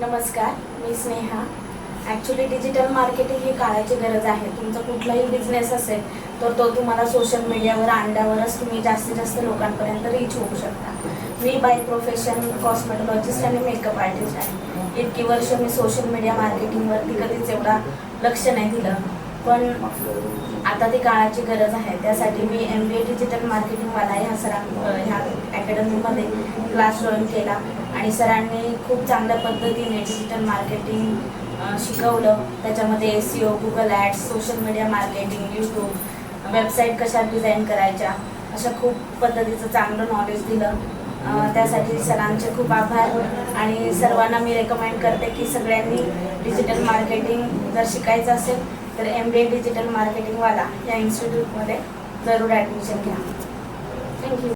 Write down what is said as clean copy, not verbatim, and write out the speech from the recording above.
नमस्कार, मी Sneha. Actually digital marketing ही काळाची गरज आहे. तुमचा कुठलाही बिझनेस असेल तर तो तुम्हाला सोशल मीडियावर आणल्यावरच तुम्ही जास्तीत जास्त लोकांपर्यंत रीच होऊ शकता. मी बाय प्रोफेशन कॉस्मेटॉलॉजिस्ट आणि मेकअप आर्टिस्ट आहे. इतकी वर्ष मी सोशल मीडिया मार्केटिंगवरती कधीच एवढा लक्ष नाही दिलं, पण आता ती काळाची गरज आहे. त्यासाठी मी MBA डिजिटल मार्केटिंगवाला ह्या अकॅडमीमध्ये क्लास जॉईन केला आणि सरांनी खूप चांगल्या पद्धतीने डिजिटल मार्केटिंग शिकवलं. त्याच्यामध्ये SEO, Google ads, social media marketing, YouTube, website कशा डिझाईन करायच्या, अशा खूप पद्धतीचं चांगलं नॉलेज दिलं. त्यासाठी सरांचे खूप आभार. आणि सर्वांना मी रेकमेंड करते की सगळ्यांनी डिजिटल मार्केटिंग जर शिकायचं असेल तर MBA डिजिटल मार्केटिंगवाला या इन्स्टिट्यूटमध्ये जरूर ॲडमिशन घ्या. थँक्यू.